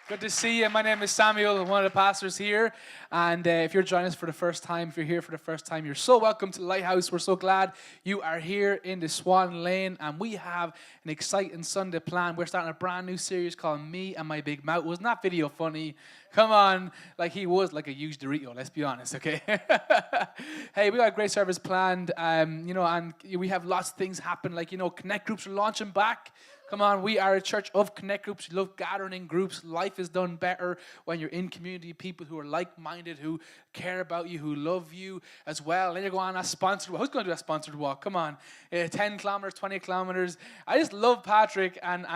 Good to see you. My name is Samuel, I'm one of the pastors here. And if you're joining us for the first time, if you're here for the first time, you're so welcome to Lighthouse. We're so glad you are here in the Swan Lane. And we have an exciting Sunday plan. We're starting a brand new series called Me and My Big Mouth. Wasn't that video funny? Come on. Like he was like a huge Dorito, let's be honest, okay? Hey, we got a great service planned, and we have lots of things happen. Like, Connect groups are launching back. Come on, we are a church of connect groups. We love gathering in groups. Life is done better when you're in community, people who are like-minded, who care about you, who love you as well. Then you're going on a sponsored walk. Who's going to do a sponsored walk? Come on. 10 kilometers, 20 kilometers. I just love Patrick and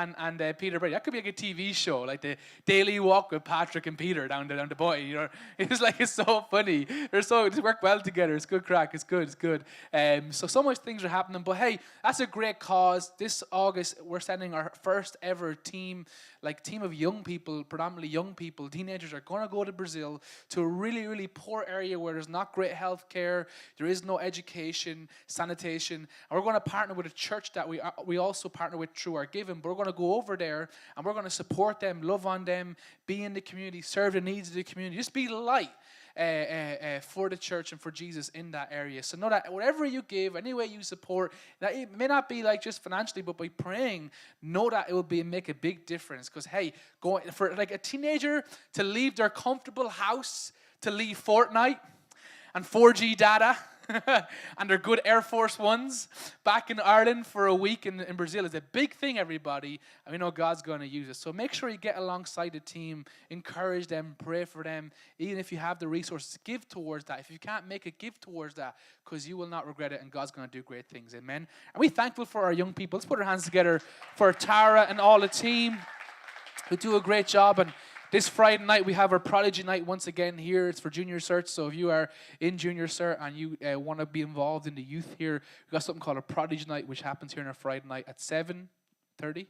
Peter Brady. That could be like a TV show, like the daily walk with Patrick and Peter down the boy. It's so funny. They work well together. It's good crack. It's good. So much things are happening. But hey, that's a great cause. This August, we're sending our first ever team of young people, predominantly young people, teenagers, are going to go to Brazil, to a really, really poor area where there's not great health care, there is no education, sanitation, and we're going to partner with a church that we also partner with through our giving, but we're going to go over there and we're going to support them, love on them, be in the community, serve the needs of the community, just be light. For the church and for Jesus in that area. So know that whatever you give, any way you support, that it may not be like just financially, but by praying, know that it will make a big difference. Because hey, going for like a teenager to leave their comfortable house, to leave Fortnite and 4G data and their good Air Force Ones back in Ireland for a week in Brazil is a big thing, everybody. And we know God's going to use it. So make sure you get alongside the team, encourage them, pray for them. Even if you have the resources, give towards that. If you can't make it, give towards that, because you will not regret it and God's going to do great things. Amen. And we're thankful for our young people. Let's put our hands together for Tara and all the team who do a great job. And this Friday night, we have our Prodigy Night once again here. It's for Junior Cert, so if you are in Junior Cert and you want to be involved in the youth here, we've got something called a Prodigy Night, which happens here on a Friday night at 7:30.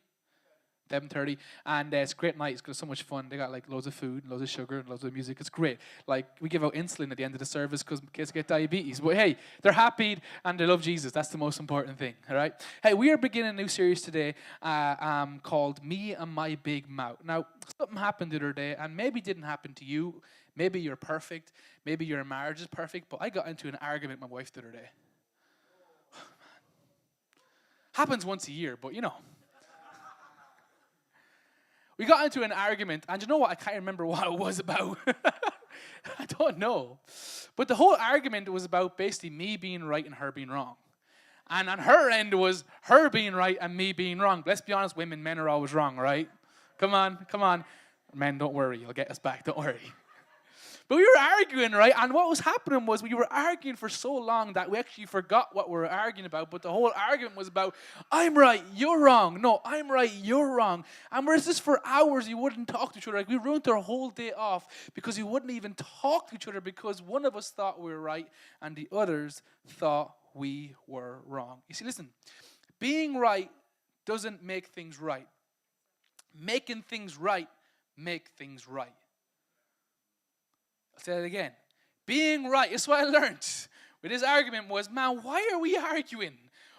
7:30, and it's a great night. It's got so much fun. They got like loads of food, loads of sugar, and loads of music. It's great. Like we give out insulin at the end of the service because kids get diabetes. But hey, they're happy and they love Jesus. That's the most important thing. All right. Hey, we are beginning a new series today called "Me and My Big Mouth." Now, something happened the other day, and maybe it didn't happen to you. Maybe you're perfect. Maybe your marriage is perfect. But I got into an argument with my wife the other day. Happens once a year, but we got into an argument, and you know what? I can't remember what it was about. I don't know. But the whole argument was about basically me being right and her being wrong. And on her end was her being right and me being wrong. Let's be honest, men are always wrong, right? Come on. Men, don't worry. You'll get us back. Don't worry. But we were arguing, right? And what was happening was we were arguing for so long that we actually forgot what we were arguing about. But the whole argument was about, I'm right, you're wrong. No, I'm right, you're wrong. And whereas this for hours, you wouldn't talk to each other. Like we ruined our whole day off because we wouldn't even talk to each other because one of us thought we were right and the others thought we were wrong. You see, listen, being right doesn't make things right. Making things right make things right. I'll say that again. Being right. That's what I learned with this argument was, man, why are we arguing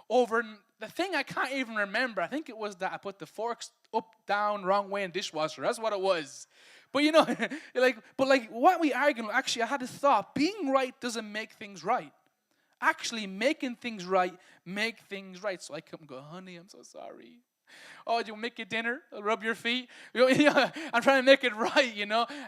over the thing I can't even remember? I think it was that I put the forks up, down, wrong way in dishwasher. That's what it was. But what we arguing, actually I had a thought. Being right doesn't make things right. Actually, making things right make things right. So I come and go, honey, I'm so sorry. Oh, do you make your dinner? I'll rub your feet. I'm trying to make it right,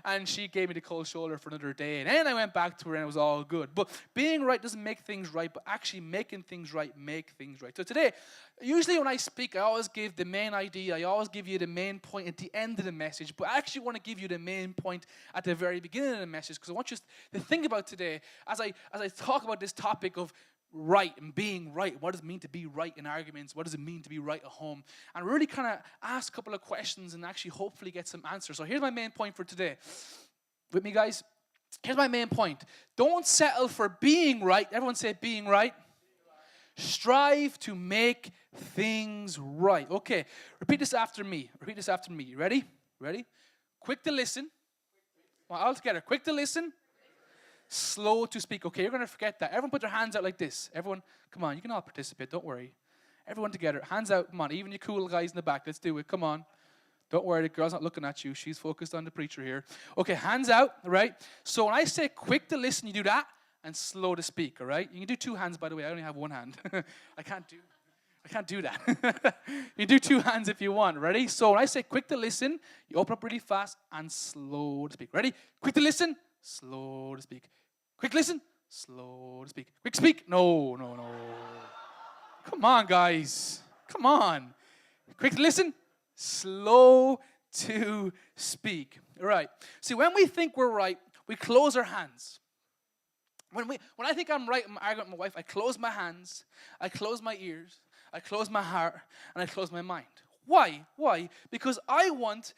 And she gave me the cold shoulder for another day. And then I went back to her and it was all good. But being right doesn't make things right, but actually making things right make things right. So today, usually when I speak, I always give the main idea. I always give you the main point at the end of the message. But I actually want to give you the main point at the very beginning of the message because I want you to think about today as I talk about this topic of right and being right. What does it mean to be right in arguments? What does it mean to be right at home? And really kind of ask a couple of questions and actually hopefully get some answers. So here's my main point for today. With me, guys? Here's my main point. Don't settle for being right. Everyone say being right. Strive to make things right. Okay, repeat this after me. You ready? Quick to listen. Well, all together. Quick to listen. Slow to speak. Okay, you're going to forget that. Everyone put their hands out like this. Everyone, come on, you can all participate. Don't worry. Everyone together. Hands out. Come on. Even you cool guys in the back. Let's do it. Come on. Don't worry, the girl's not looking at you. She's focused on the preacher here. Okay, hands out, right? So when I say quick to listen, you do that, and slow to speak, all right? You can do two hands, by the way. I only have one hand. I can't do that. You do two hands if you want. Ready? So when I say quick to listen, you open up really fast and slow to speak. Ready? Quick to listen, slow to speak. Quick listen, slow to speak. Quick speak. No. Come on, guys. Come on. Quick to listen, slow to speak. All right. See, when we think we're right, we close our hands. When I think I'm right, I'm arguing with my wife, I close my hands, I close my ears, I close my heart, and I close my mind. Why? Why? Because I want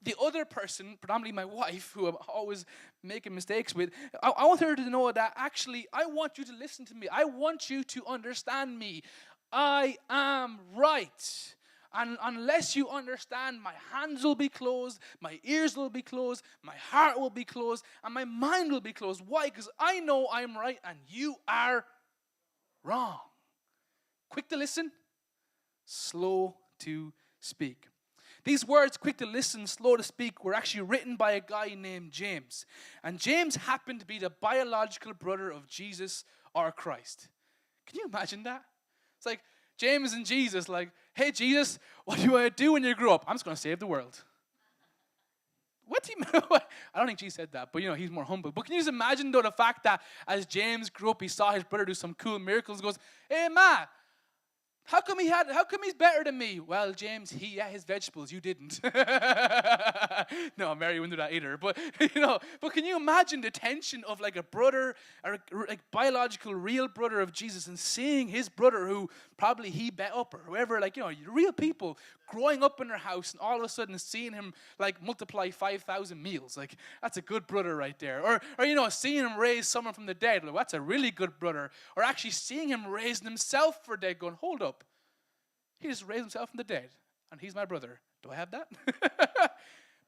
the other person, predominantly my wife, who I'm always making mistakes with, I want her to know that actually I want you to listen to me. I want you to understand me. I am right. And unless you understand, my hands will be closed, my ears will be closed, my heart will be closed, and my mind will be closed. Why? Because I know I'm right and you are wrong. Quick to listen, slow to speak. These words, quick to listen, slow to speak, were actually written by a guy named James. And James happened to be the biological brother of Jesus or Christ. Can you imagine that? It's like James and Jesus, like, hey, Jesus, what do you want to do when you grow up? I'm just going to save the world. What do you mean? I don't think Jesus said that, but, he's more humble. But can you just imagine, though, the fact that as James grew up, he saw his brother do some cool miracles, goes, hey, Ma, how come he's better than me? Well, James, he ate his vegetables, you didn't. No, Mary wouldn't do that either. But, but can you imagine the tension of like a brother, or like biological real brother of Jesus, and seeing his brother who probably he bet up or whoever, real people growing up in their house, and all of a sudden seeing him like multiply 5,000 meals. Like, that's a good brother right there. Or seeing him raise someone from the dead. Like, that's a really good brother. Or actually seeing him raising himself from the dead, going, hold up. He just raised himself from the dead, and he's my brother. Do I have that?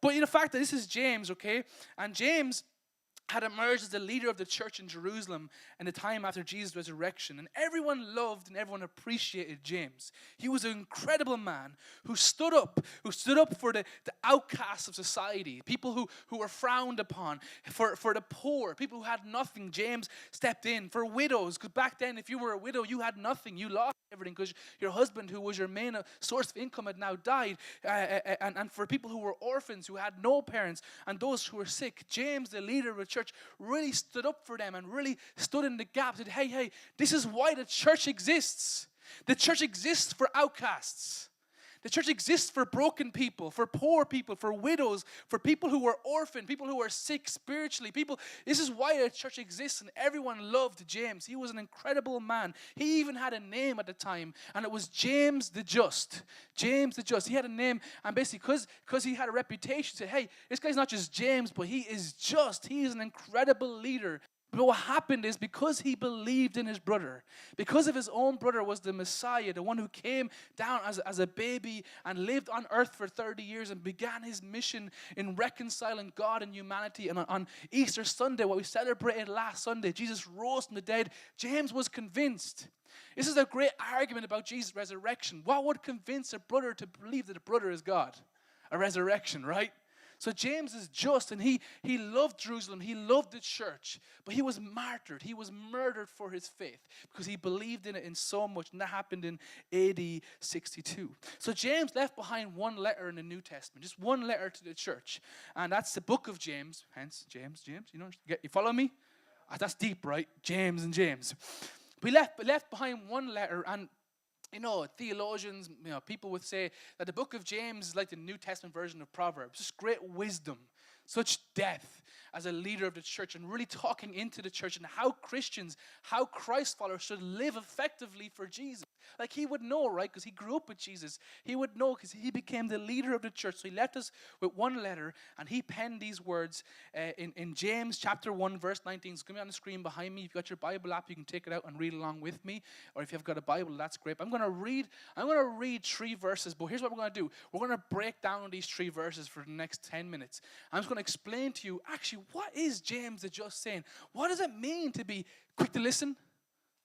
But the fact that this is James, okay? And James had emerged as the leader of the church in Jerusalem in the time after Jesus' resurrection. And everyone loved and everyone appreciated James. He was an incredible man who stood up for the outcasts of society, people who were frowned upon, for the poor, people who had nothing. James stepped in for widows, because back then, if you were a widow, you had nothing. You lost everything because your husband, who was your main source of income, had now died. And for people who were orphans, who had no parents, and those who were sick, James, the leader of the church, really stood up for them and really stood in the gap. Said, hey, this is why the church exists. The church exists for outcasts. The church exists for broken people, for poor people, for widows, for people who were orphaned, people who are sick spiritually. This is why the church exists, and everyone loved James. He was an incredible man. He even had a name at the time, and it was James the Just. James the Just. He had a name, and basically because he had a reputation, said, hey, this guy's not just James, but he is just. He is an incredible leader. But what happened is, because he believed in his brother, because of his own brother was the Messiah, the one who came down as a baby and lived on earth for 30 years and began his mission in reconciling God and humanity. And on Easter Sunday, what we celebrated last Sunday, Jesus rose from the dead. James was convinced. This is a great argument about Jesus' resurrection. What would convince a brother to believe that a brother is God? A resurrection, right? So James is just, and he loved Jerusalem, he loved the church, but he was martyred, he was murdered for his faith because he believed in it in so much, and that happened in AD 62. So James left behind one letter in the New Testament, just one letter to the church, and that's the book of James, hence James, you follow me? That's deep, right? James and James. We left behind one letter, and theologians, people would say that the book of James is like the New Testament version of Proverbs. Just great wisdom, such depth as a leader of the church, and really talking into the church and how Christians, how Christ followers should live effectively for Jesus. Like, he would know, right? Because he grew up with Jesus. He would know because he became the leader of the church. So he left us with one letter, and he penned these words in James chapter 1, verse 19. It's going to be on the screen behind me. If you've got your Bible app, you can take it out and read along with me. Or if you've got a Bible, that's great. But I'm going to read 3 verses. But here's what we're going to do. We're going to break down these 3 verses for the next 10 minutes. I'm just going to explain to you, actually, what is James the Just saying? What does it mean to be quick to listen,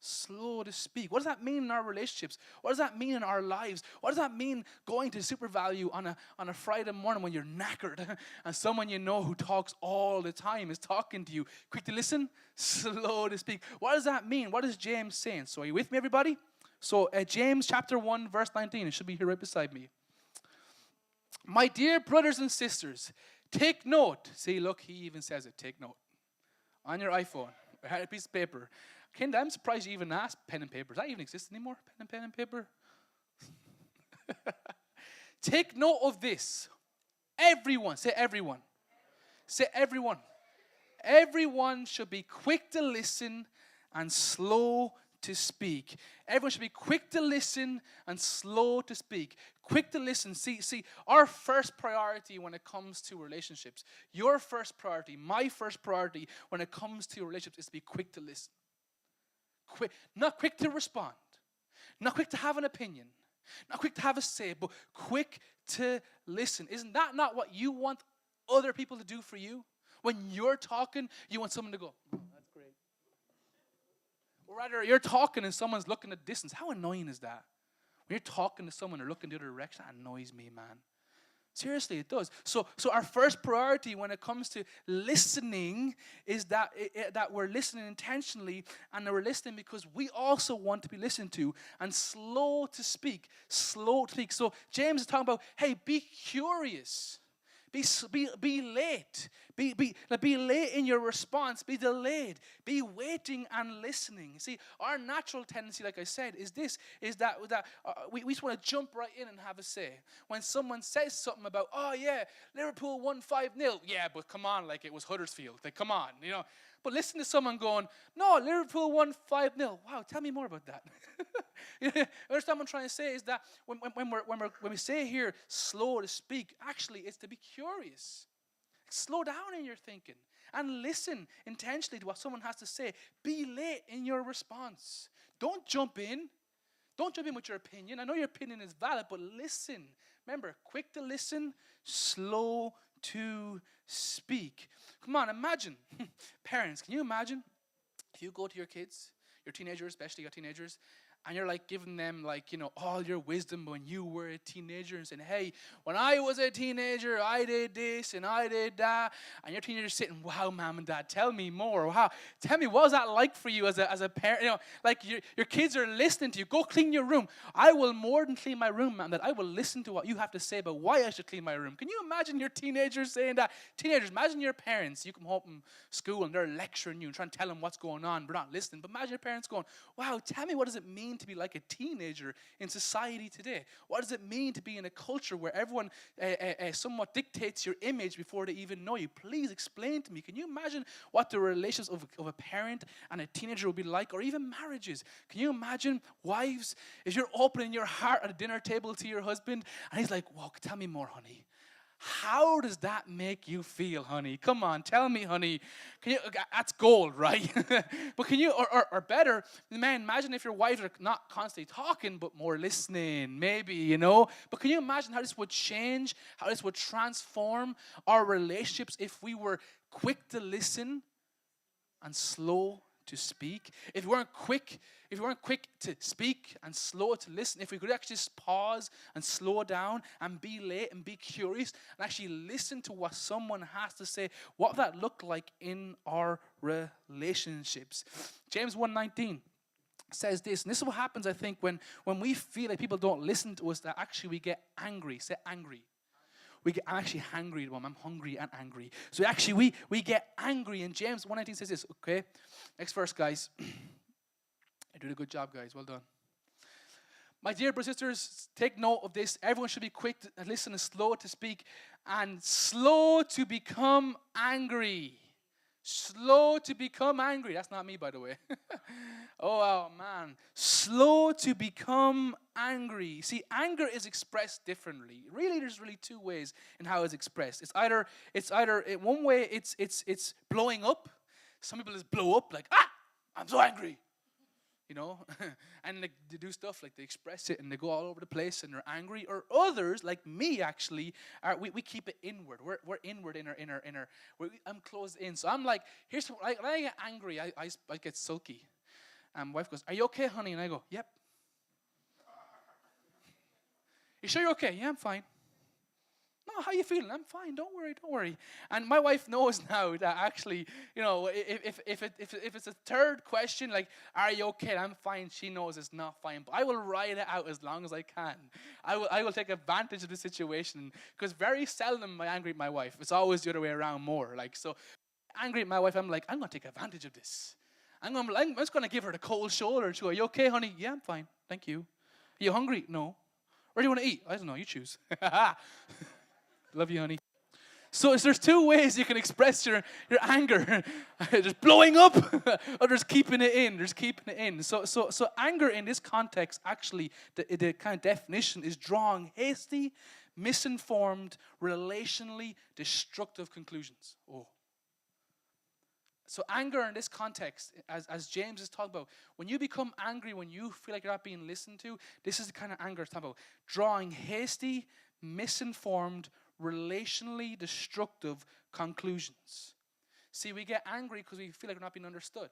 slow to speak. What does that mean in our relationships? What does that mean in our lives? What does that mean going to Super Value on a Friday morning when you're knackered and someone you know who talks all the time is talking to you? Quick to listen, slow to speak. What does that mean? What is James saying? So are you with me, everybody? So James chapter 1, verse 19. It should be here right beside me. My dear brothers and sisters, take note. See, look, he even says it. Take note. On your iPhone, or had a piece of paper. Kinda, I'm surprised you even asked pen and paper. Does that even exist anymore? Pen and paper? Take note of this. Everyone, say everyone. Say everyone. Everyone should be quick to listen and slow to speak. Everyone should be quick to listen and slow to speak. Quick to listen. See, our first priority when it comes to relationships, your first priority, my first priority when it comes to relationships is to be quick to listen. Quick, not quick to respond, not quick to have an opinion, not quick to have a say, but quick to listen. Isn't that not what you want other people to do for you? When you're talking, you want someone to go, oh, that's great. Or rather, you're talking and someone's looking at distance. How annoying is that? When you're talking to someone or looking the other direction, that annoys me, man. Seriously, it does. So our first priority when it comes to listening is that we're listening intentionally, and we're listening because we also want to be listened to, and slow to speak. Slow to speak. So James is talking about, hey, be curious. Be late. Be late in your response. Be delayed. Be waiting and listening. See, our natural tendency, like I said, is that we just want to jump right in and have a say. When someone says something about, oh yeah, Liverpool won 5-0. Yeah, but come on, like it was Huddersfield. Like, come on, you know. But listen to someone going, no, Liverpool won 5-0. Wow, tell me more about that. You understand what I'm trying to say is that when we say here, slow to speak, actually it's to be curious. Slow down in your thinking and listen intentionally to what someone has to say. Be late in your response. Don't jump in. Don't jump in with your opinion. I know your opinion is valid, but listen. Remember, quick to listen, slow to speak. Come on, imagine. Parents, can you imagine if you go to your kids, your teenagers, especially your teenagers, and you're like giving them like, you know, all your wisdom when you were a teenager and saying, hey, when I was a teenager, I did this and I did that. And your teenager's sitting, wow, mom and dad, tell me more. Wow, tell me, what was that like for you as a parent? You know, like your kids are listening to you. Go clean your room. I will more than clean my room, mom, that I will listen to what you have to say about why I should clean my room. Can you imagine your teenagers saying that? Teenagers, imagine your parents. You come home from school and they're lecturing you and trying to tell them what's going on, but not listening. But imagine your parents going, wow, tell me, what does it mean to be like a teenager in society today? What does it mean to be in a culture where everyone somewhat dictates your image before they even know you? Please explain to me. Can you imagine what the relations of a parent and a teenager would be like, or even marriages? Can you imagine wives, if you're opening your heart at a dinner table to your husband and he's like, well, tell me more, honey. How does that make you feel, honey? Come on, tell me, honey. Can you? That's gold, right? But can you, or better, man, imagine if your wives are not constantly talking, but more listening, maybe, you know? But can you imagine how this would change, how this would transform our relationships if we were quick to listen and slow to speak? If we weren't quick to speak and slow to listen, if we could actually just pause and slow down and be late and be curious and actually listen to what someone has to say, what would that look like in our relationships? James 1:19 says this, and this is what happens, I think, when we feel like people don't listen to us, that actually we get angry. Say angry. I'm actually hungry at the moment. I'm hungry and angry. So actually we get angry. And James 1:19 says this, okay? Next verse, guys. You did a good job, guys. Well done. My dear brothers and sisters, take note of this. Everyone should be quick to listen and slow to speak and slow to become angry. Slow to become angry. That's not me, by the way. Oh, man. Slow to become angry. See, anger is expressed differently. Really, there's really two ways in how it's expressed. It's either in one way, it's blowing up. Some people just blow up like, I'm so angry. You know, and like, they do stuff like they express it and they go all over the place and they're angry. Or others, like me, actually, we keep it inward. We're inward in our. I'm closed in. So I'm like, when I get angry, I get sulky. And my wife goes, "Are you okay, honey?" And I go, "Yep." "You sure you're okay?" "Yeah, I'm fine." "No, how you feeling?" "I'm fine. Don't worry, don't worry." And my wife knows now that actually, if it's a third question, like, "Are you okay?" "I'm fine," she knows it's not fine. But I will ride it out as long as I can. I will take advantage of the situation, because very seldom am I angry at my wife. It's always the other way around more. Like, so angry at my wife, I'm like, I'm going to take advantage of this. I'm just going to give her the cold shoulder. She go, "Are you okay, honey?" "Yeah, I'm fine. Thank you." "Are you hungry?" "No." "Where do you want to eat?" "I don't know. You choose." Love you, honey. So there's two ways you can express your anger. There's blowing up, or there's keeping it in. There's keeping it in. So anger in this context, actually, the kind of definition is drawing hasty, misinformed, relationally destructive conclusions. Oh. So anger in this context, as James is talking about, when you become angry, when you feel like you're not being listened to, this is the kind of anger it's talking about. Drawing hasty, misinformed, relationally destructive conclusions. See, we get angry because we feel like we're not being understood.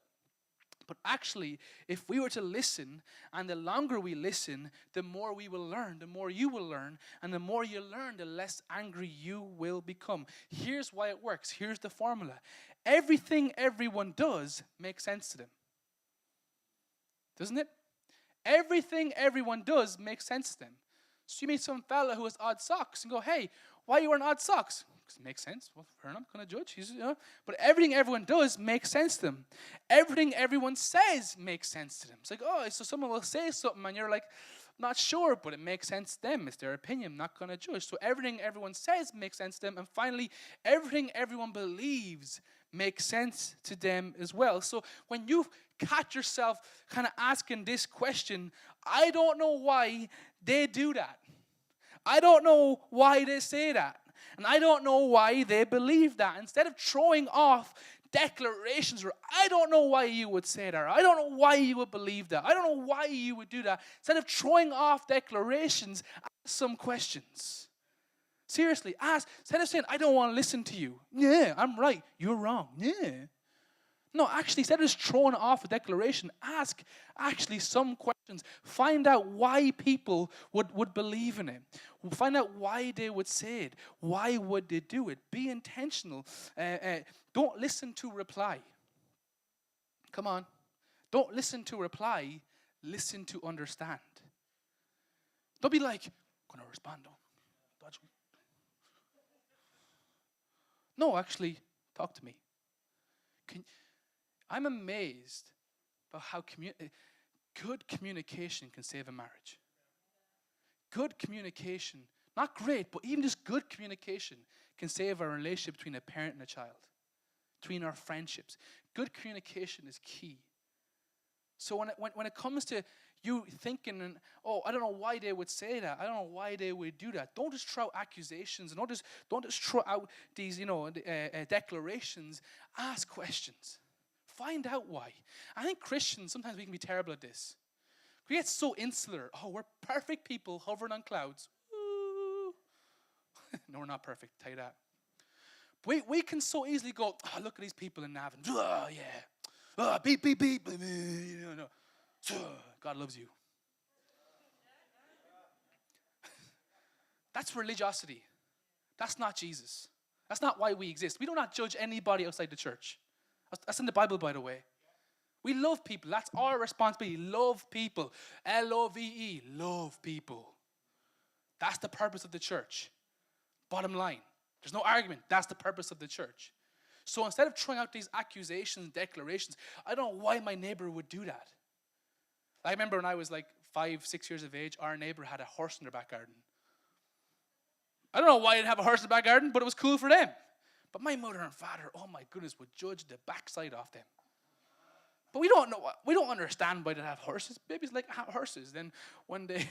But actually, if we were to listen, and the longer we listen, the more we will learn, the more you will learn, and the more you learn, the less angry you will become. Here's why it works. Here's the formula. Everything everyone does makes sense to them. Doesn't it? Everything everyone does makes sense to them. So you meet some fella who has odd socks and go, "Hey, why are you wearing odd socks?" Because it makes sense. Well, fair enough, I'm going to judge. But everything everyone does makes sense to them. Everything everyone says makes sense to them. It's like, oh, so someone will say something and you're like, not sure, but it makes sense to them. It's their opinion. I'm not going to judge. So everything everyone says makes sense to them. And finally, everything everyone believes makes sense to them as well. So when you catch yourself kind of asking this question, I don't know why they do that. I don't know why they say that. And I don't know why they believe that. Instead of throwing off declarations, where I don't know why you would say that, or I don't know why you would believe that, I don't know why you would do that. Instead of throwing off declarations, ask some questions. Seriously, ask. Instead of saying, "I don't want to listen to you." "Yeah, I'm right. You're wrong." "Yeah." No, actually, instead of just throwing off a declaration, ask actually some questions. Find out why people would believe in it. Find out why they would say it. Why would they do it? Be intentional. Don't listen to reply. Come on. Don't listen to reply. Listen to understand. Don't be like, "I'm going to respond." No, actually, talk to me. I'm amazed about how good communication can save a marriage. Good communication, not great, but even just good communication can save a relationship between a parent and a child, between our friendships. Good communication is key. So when it comes to you thinking, "Oh, I don't know why they would say that. I don't know why they would do that," don't just throw accusations, and don't just throw out these declarations. Ask questions. Find out why. I think Christians, sometimes we can be terrible at this. We get so insular. "Oh, we're perfect people hovering on clouds." No, we're not perfect, I'll tell you that. We can so easily go, "Oh, look at these people in Navan. Oh, yeah. Oh, beep, beep, beep. No. God loves you." That's religiosity. That's not Jesus. That's not why we exist. We do not judge anybody outside the church. That's in the Bible, by the way. We love people. That's our responsibility. Love people. Love. Love people. That's the purpose of the church. Bottom line. There's no argument. That's the purpose of the church. So instead of throwing out these accusations, declarations, I don't know why my neighbor would do that. I remember when I was like 5, 6 years of age, our neighbor had a horse in their back garden. I don't know why they'd have a horse in the back garden, but it was cool for them. But my mother and father, oh my goodness, would judge the backside off them. But we don't understand why they have horses. Babies like horses. Then one day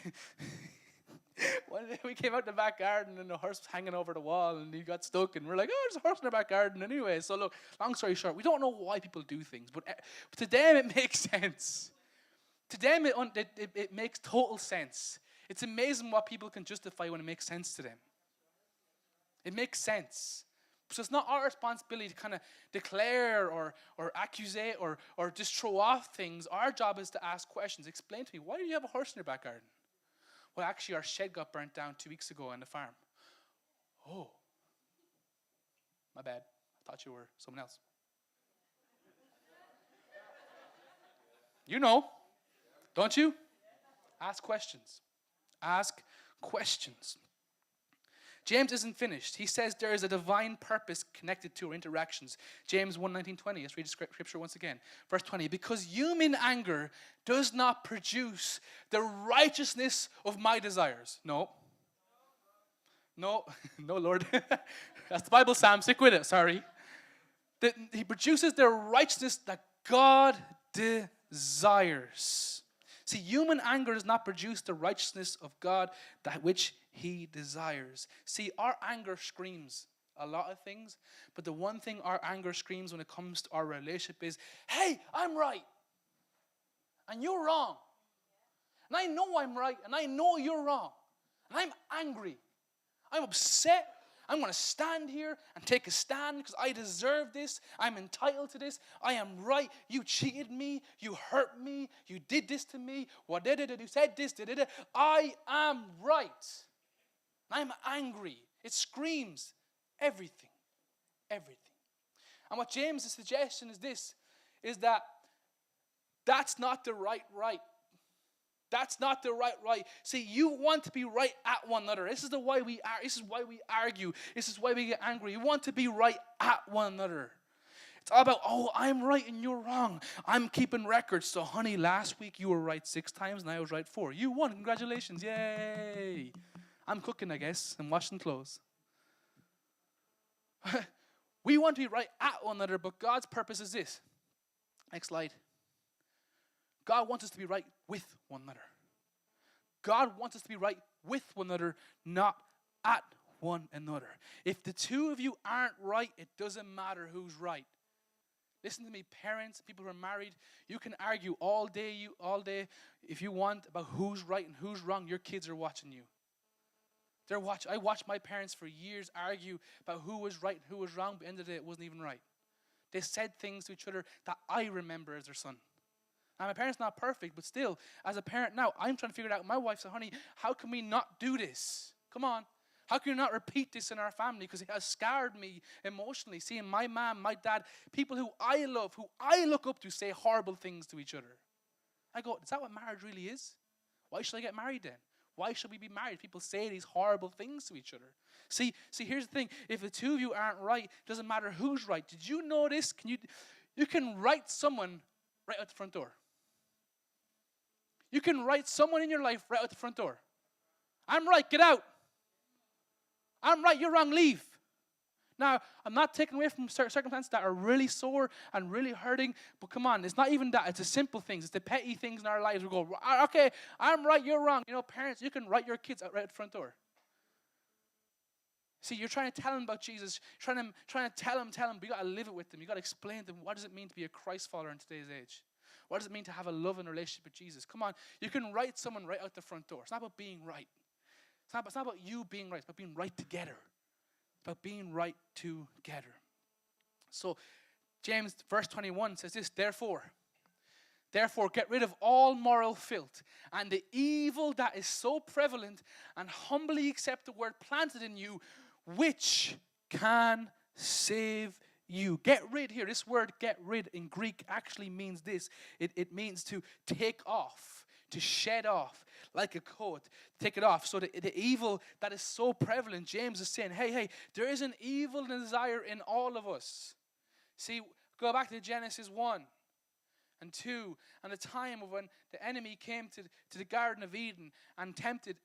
we came out the back garden and the horse was hanging over the wall and he got stuck and we're like, "Oh, there's a horse in the back garden anyway." So look, long story short, we don't know why people do things, but to them it makes sense. To them it makes total sense. It's amazing what people can justify when it makes sense to them. It makes sense. So it's not our responsibility to kind of declare or accuse or just throw off things. Our job is to ask questions. Explain to me, why do you have a horse in your back garden? Well, actually, our shed got burnt down 2 weeks ago on the farm. Oh, my bad. I thought you were someone else. You know, don't you? Ask questions. Ask questions. James isn't finished. He says there is a divine purpose connected to our interactions. James 1:19-20. Let's read the scripture once again. Verse 20. Because human anger does not produce the righteousness of my desires. No, Lord. That's the Bible, Sam. Stick with it. Sorry. He produces the righteousness that God desires. See, human anger does not produce the righteousness of God, that which he desires. See, our anger screams a lot of things, but the one thing our anger screams when it comes to our relationship is, hey, I'm right, and you're wrong. And I know I'm right, and I know you're wrong. And I'm angry. I'm upset. I'm going to stand here and take a stand because I deserve this. I'm entitled to this. I am right. You cheated me. You hurt me. You did this to me. What did it? You said this. I am right. I'm angry. It screams everything. Everything. And what James' suggestion is this, is that that's not the right. That's not the right. See, you want to be right at one another. This is why we argue. This is why we get angry. You want to be right at one another. It's all about, oh, I'm right and you're wrong. I'm keeping records. So, honey, last week you were right 6 times and I was right 4. You won. Congratulations. Yay. I'm cooking, I guess, and washing clothes. We want to be right at one another, but God's purpose is this. Next slide. God wants us to be right with one another. God wants us to be right with one another, not at one another. If the two of you aren't right, it doesn't matter who's right. Listen to me, parents, people who are married, you can argue all day if you want about who's right and who's wrong. Your kids are watching you. I watched my parents for years argue about who was right and who was wrong, but at the end of the day, it wasn't even right. They said things to each other that I remember as their son. Now, my parents not perfect, but still, as a parent now, I'm trying to figure it out. My wife said, honey, how can we not do this? Come on. How can we not repeat this in our family? Because it has scarred me emotionally. Seeing my mom, my dad, people who I love, who I look up to, say horrible things to each other. I go, is that what marriage really is? Why should I get married then? Why should we be married? People say these horrible things to each other. See, here's the thing. If the two of you aren't right, it doesn't matter who's right. Did you know this? You can write someone right out the front door. You can write someone in your life right out the front door. I'm right, get out. I'm right, you're wrong, leave. Now, I'm not taking away from circumstances that are really sore and really hurting, but come on, it's not even that. It's the simple things. It's the petty things in our lives. We go, okay, I'm right, you're wrong. You know, parents, you can write your kids out right at the front door. See, you're trying to tell them about Jesus, trying to tell them, but you got to live it with them. You got to explain to them, what does it mean to be a Christ follower in today's age? What does it mean to have a love and relationship with Jesus? Come on, you can write someone right out the front door. It's not about being right. It's not about you being right. It's about being right together. It's about being right together. So, James, verse 21 says this, Therefore, get rid of all moral filth and the evil that is so prevalent, and humbly accept the word planted in you, which can save you. Get rid here. This word get rid in Greek actually means this. It means to take off, to shed off, like a coat. Take it off. So the evil that is so prevalent, James is saying, hey, there is an evil desire in all of us. See, go back to Genesis 1 and 2, and the time of when the enemy came to the Garden of Eden and tempted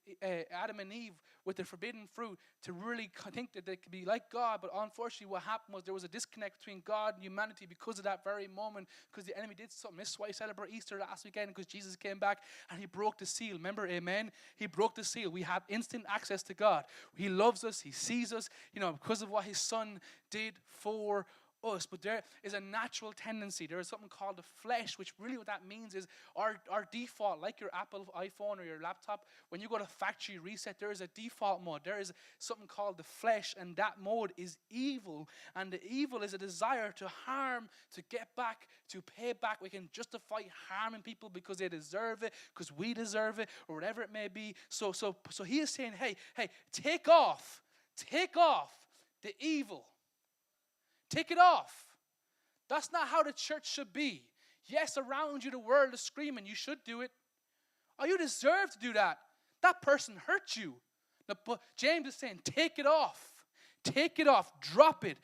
Adam and Eve with the forbidden fruit to really think that they could be like God. But unfortunately what happened was there was a disconnect between God and humanity because of that very moment, because the enemy did something. This is why we celebrate Easter last weekend, because Jesus came back and he broke the seal. Remember, amen? He broke the seal. We have instant access to God. He loves us. He sees us, because of what his son did for us, but there is a natural tendency. There is something called the flesh, which really what that means is our default, like your Apple iPhone or your laptop, when you go to factory reset, there is a default mode. There is something called the flesh, and that mode is evil. And the evil is a desire to harm, to get back, to pay back. We can justify harming people because they deserve it, because we deserve it, or whatever it may be. So he is saying, hey, take off the evil. Take it off. That's not how the church should be. Yes, around you the world is screaming, you should do it. Oh, you deserve to do that. That person hurt you. But James is saying, take it off. Take it off. Drop it.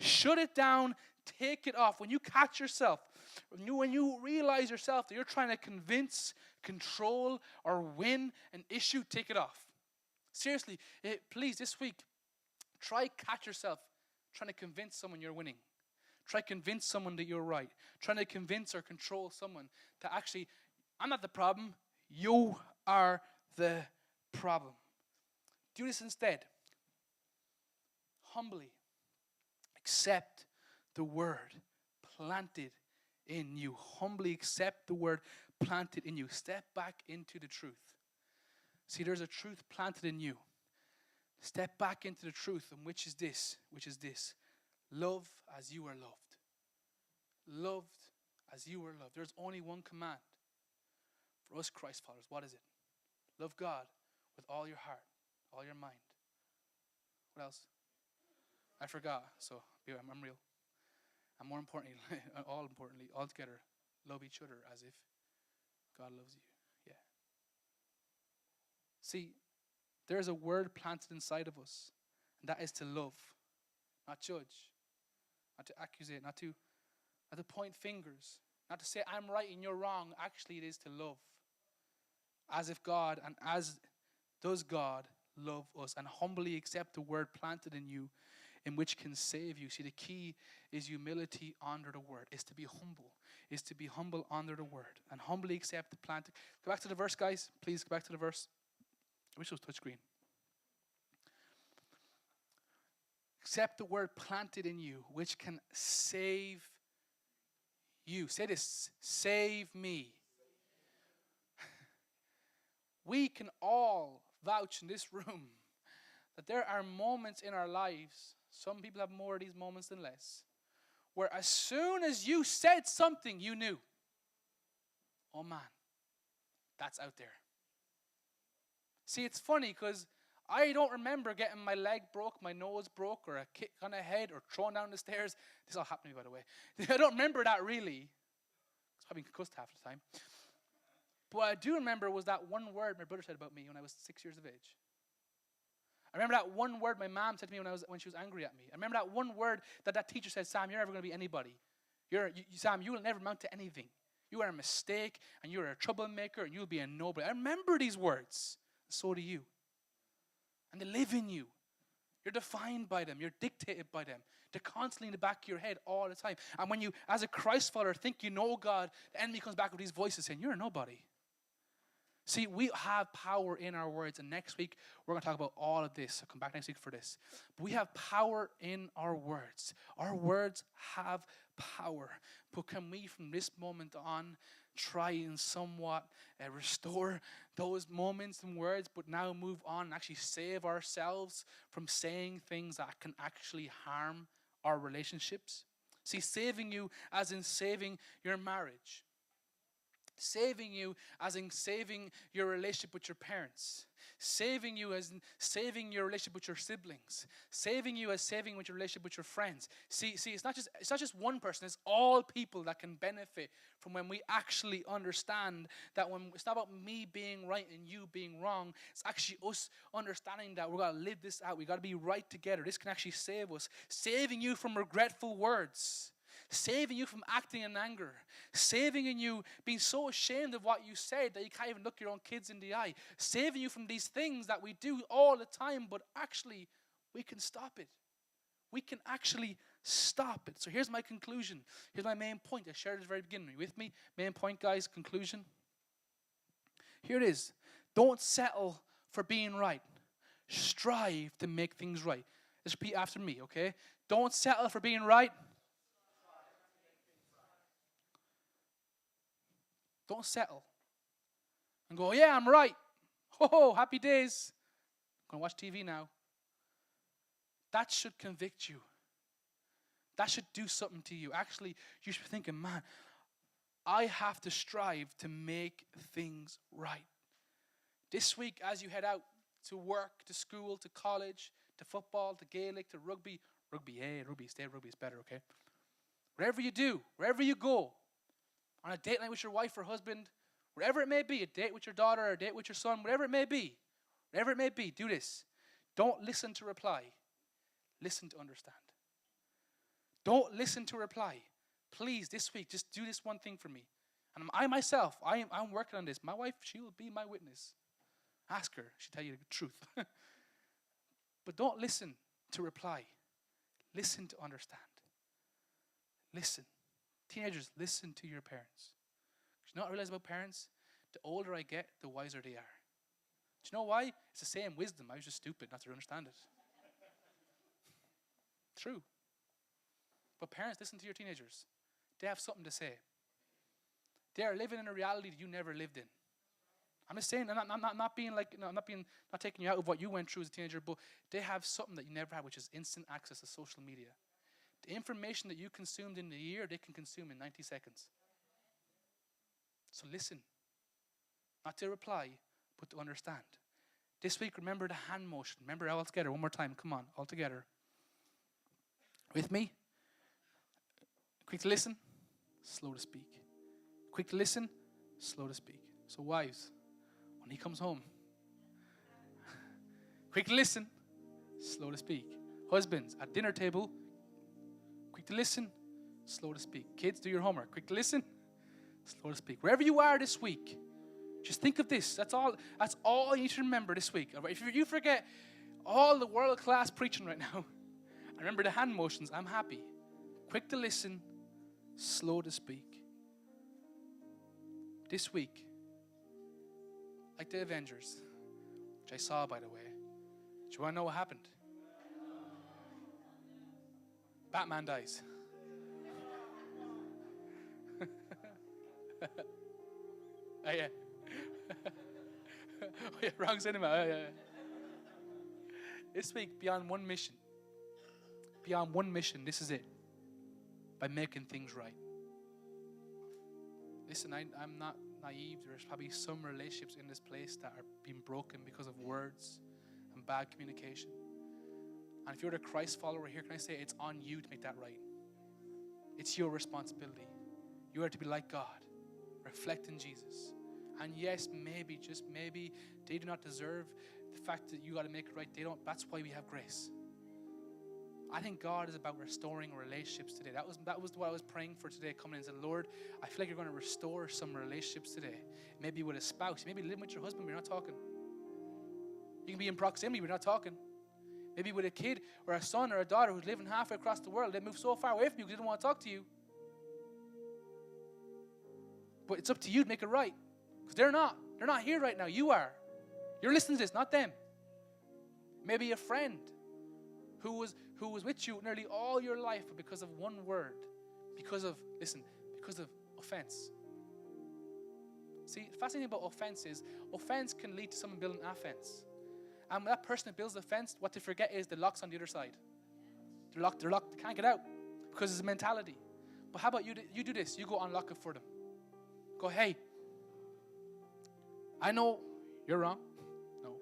Shut it down. Take it off. When you catch yourself, when you realize yourself that you're trying to convince, control, or win an issue, take it off. Seriously, please, this week, try catch yourself trying to convince someone you're winning. Try to convince someone that you're right. Trying to convince or control someone to actually, I'm not the problem. You are the problem. Do this instead. Humbly accept the word planted in you. Humbly accept the word planted in you. Step back into the truth. See, there's a truth planted in you. Step back into the truth, and which is this. Love as you are loved. Loved as you are loved. There's only one command for us Christ followers. What is it? Love God with all your heart, all your mind. What else? I forgot, so I'm real. And more importantly, all together, love each other as if God loves you. Yeah. See, there's a word planted inside of us, and that is to love, not judge, not to accuse, not to point fingers, not to say I'm right and you're wrong. Actually, it is to love, as if God and as does God love us, and humbly accept the word planted in you, in which can save you. See, the key is humility under the word. Is to be humble under the word, and humbly accept the planted. Go back to the verse, guys. Please go back to the verse. I wish it was touchscreen. Accept the word planted in you, which can save you. Say this, save me. We can all vouch in this room that there are moments in our lives, some people have more of these moments than less, where as soon as you said something, you knew, oh man, that's out there. See, it's funny because I don't remember getting my leg broke, my nose broke, or a kick on the head, or thrown down the stairs. This all happened to me, by the way. I don't remember that really. I've been concussed half the time. But what I do remember was that one word my brother said about me when I was 6 years of age. I remember that one word my mom said to me when she was angry at me. I remember that one word that teacher said, Sam, you're never going to be anybody. Sam, you will never amount to anything. You are a mistake, and you're a troublemaker, and you'll be a nobody. I remember these words. So do you. And they live in you. You're defined by them. You're dictated by them. They're constantly in the back of your head all the time. And when you, as a Christ follower, think you know God, the enemy comes back with these voices saying, you're a nobody. See, we have power in our words. And next week, we're going to talk about all of this. So come back next week for this. But we have power in our words. Our words have power. But can we, from this moment on, try and somewhat restore those moments and words, but now move on and actually save ourselves from saying things that can actually harm our relationships? See, saving you as in saving your marriage. Saving you as in saving your relationship with your parents. Saving you as in saving your relationship with your siblings. Saving you as saving with your relationship with your friends. See, it's not just one person, it's all people that can benefit from when we actually understand that when it's not about me being right and you being wrong, it's actually us understanding that we're going to live this out. We got to be right together. This can actually save us. Saving you from regretful words. Saving you from acting in anger. Saving you being so ashamed of what you said that you can't even look your own kids in the eye. Saving you from these things that we do all the time, but actually we can stop it. We can actually stop it. So here's my conclusion. Here's my main point. I shared at the very beginning. Are you with me? Main point, guys, conclusion. Here it is. Don't settle for being right. Strive to make things right. Let's repeat after me, okay? Don't settle for being right. Don't settle and go, yeah, I'm right. Oh, happy days. I'm going to watch TV now. That should convict you. That should do something to you. Actually, you should be thinking, man, I have to strive to make things right. This week, as you head out to work, to school, to college, to football, to Gaelic, to rugby, stay rugby is better, okay? Whatever you do, wherever you go, on a date night with your wife or husband, wherever it may be, a date with your daughter or a date with your son, whatever it may be, do this. Don't listen to reply. Listen to understand. Don't listen to reply. Please, this week, just do this one thing for me. And I myself, I'm working on this. My wife, she will be my witness. Ask her. She'll tell you the truth. But don't listen to reply. Listen to understand. Listen. Teenagers, listen to your parents. You know what I realize about parents? The older I get, the wiser they are. Do you know why? It's the same wisdom. I was just stupid not to understand it. True. But parents, listen to your teenagers. They have something to say. They are living in a reality that you never lived in. I'm just saying, I'm not being like, not taking you out of what you went through as a teenager, but they have something that you never had, which is instant access to social media. The information that you consumed in a year, they can consume in 90 seconds. So listen. Not to reply, but to understand. This week, remember the hand motion. Remember all together. One more time. Come on, all together. With me? Quick to listen, slow to speak. Quick to listen, slow to speak. So wives, when he comes home, quick to listen, slow to speak. Husbands, at dinner table, quick to listen, slow to speak. Kids, do your homework. Quick to listen, slow to speak. Wherever you are this week, just think of this. That's all you need to remember this week. If you forget all the world-class preaching right now, and remember the hand motions, I'm happy. Quick to listen, slow to speak. This week, like the Avengers, which I saw, by the way, do you want to know what happened? Batman dies. Oh, yeah. Oh, yeah, wrong cinema. Oh, yeah. This week, beyond one mission, this is it. By making things right. Listen, I'm not naive. There's probably some relationships in this place that are being broken because of words and bad communication. And if you're a Christ follower here, can I say it's on you to make that right? It's your responsibility. You are to be like God, reflecting Jesus. And yes, maybe, just maybe, they do not deserve the fact that you got to make it right. They don't. That's why we have grace. I think God is about restoring relationships today. That was what I was praying for today, coming in and said, Lord, I feel like you're going to restore some relationships today. Maybe with a spouse. Maybe living with your husband, but you're not talking. You can be in proximity, but you're not talking. Maybe with a kid or a son or a daughter who's living halfway across the world. They moved so far away from you because they didn't want to talk to you. But it's up to you to make it right. Because they're not. They're not here right now. You are. You're listening to this, not them. Maybe a friend who was with you nearly all your life, but because of one word, because of offense. See, the fascinating thing about offense is, offense can lead to someone building offense. And that person that builds the fence, what they forget is the lock's on the other side. They're locked, they can't get out, because it's a mentality. But how about you do this, you go unlock it for them. Go, hey, I know you're wrong. No.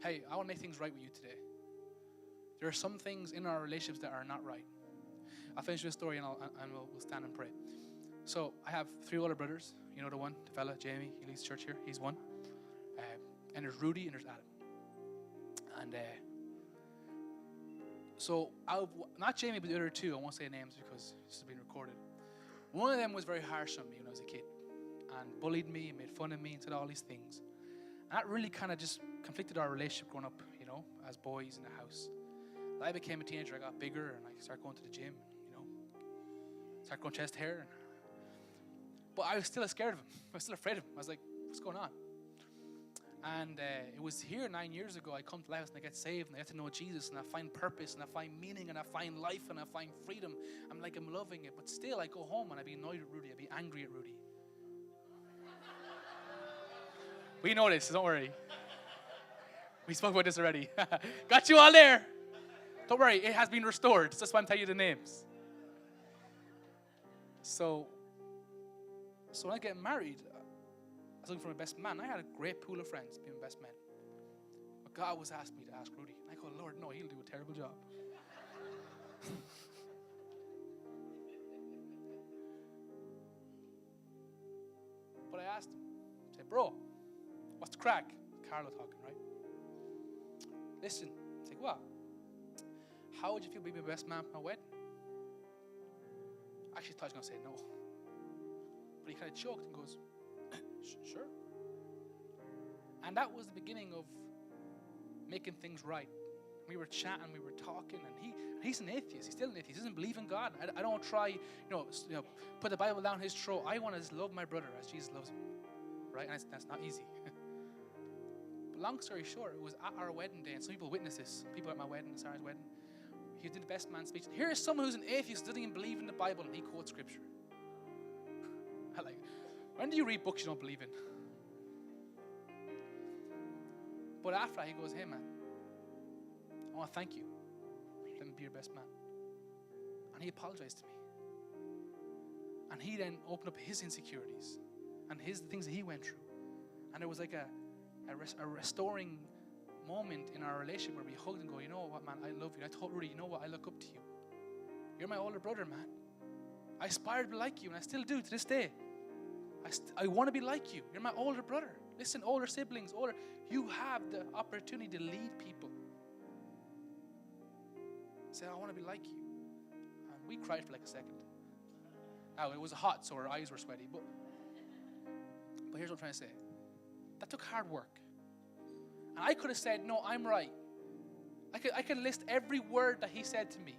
Hey, I want to make things right with you today. There are some things in our relationships that are not right. I'll finish with a story and we'll stand and pray. So I have 3 older brothers. You know the one, the fella, Jamie, he leads church here. He's one. And there's Rudy and there's Adam. And so not Jamie, but the other 2, I won't say names because this is being recorded. One of them was very harsh on me when I was a kid and bullied me and made fun of me and said all these things. And that really kind of just conflicted our relationship growing up, as boys in the house. I became a teenager, I got bigger, and I started going to the gym, started going chest hair. But I was still scared of him. I was still afraid of him. I was like, what's going on? And it was here 9 years ago. I come to Lighthouse and I get saved and I get to know Jesus and I find purpose and I find meaning and I find life and I find freedom. I'm loving it. But still I go home and I be annoyed at Rudy. I be angry at Rudy. We know this, don't worry. We spoke about this already. Got you all there. Don't worry, it has been restored. That's why I'm telling you the names. So when I get married, I was looking for my best man. I had a great pool of friends being my best man. But God was asking me to ask Rudy. And I go, Lord, no, he'll do a terrible job. But I asked him, I said, bro, what's the crack? Carlo talking, right? Listen, I said, what? How would you feel being my best man for my wedding? I actually thought he was going to say no. But he kind of choked and goes, sure. And that was the beginning of making things right. We were chatting, we were talking, and he's an atheist. He's still an atheist. He doesn't believe in God. I don't try, put the Bible down his throat. I want to love my brother as Jesus loves him, right? And that's not easy. But long story short, it was at our wedding day, and some people witnessed this. People at my wedding, Sarah's wedding. He did the best man speech. Here is someone who's an atheist, doesn't even believe in the Bible, and he quotes scripture. When do you read books you don't believe in? But after that, he goes, hey, man, I want to thank you. Let me be your best man. And he apologized to me. And he then opened up his insecurities and the things that he went through. And there was like a restoring moment in our relationship where we hugged and go, you know what, man, I love you. I told Rudy, you know what, I look up to you. You're my older brother, man. I aspired to be like you, and I still do to this day. I want to be like you. You're my older brother. Listen, older siblings, you have the opportunity to lead people. Say, I want to be like you. And we cried for like a second. Now, it was hot, so our eyes were sweaty. But here's what I'm trying to say. That took hard work. And I could have said, no, I'm right. I can list every word that he said to me.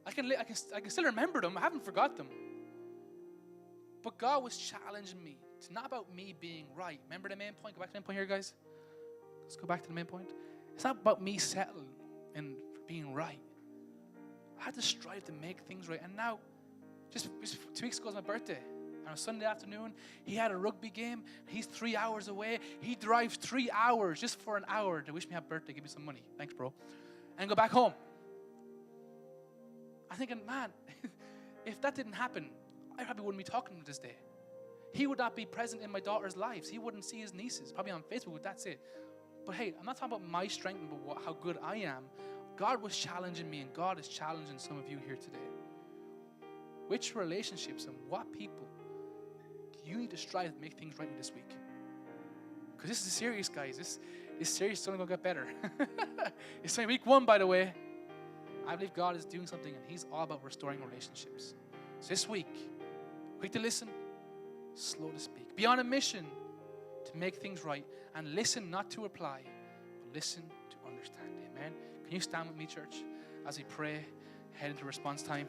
I can still remember them. I haven't forgot them. But God was challenging me. It's not about me being right. Remember the main point? Go back to the main point here, guys. Let's go back to the main point. It's not about me settling and being right. I had to strive to make things right. And now, just 2 weeks ago was my birthday. And on a Sunday afternoon, he had a rugby game. He's 3 hours away. He drives 3 hours just for an hour to wish me happy birthday, give me some money. Thanks, bro. And go back home. I'm thinking, man, if that didn't happen, I probably wouldn't be talking to him this day. He would not be present in my daughter's lives. He wouldn't see his nieces, probably on Facebook, but that's it. But hey, I'm not talking about my strength, but how good I am. God was challenging me, and God is challenging some of you here today. Which relationships and what people do you need to strive to make things right with this week? Because this is serious, guys. This series is only going to get better. It's only week 1, by the way. I believe God is doing something, and he's all about restoring relationships. So this week, quick to listen, slow to speak. Be on a mission to make things right, and listen not to reply, but listen to understand. Amen. Can you stand with me, church, as we pray, head into response time?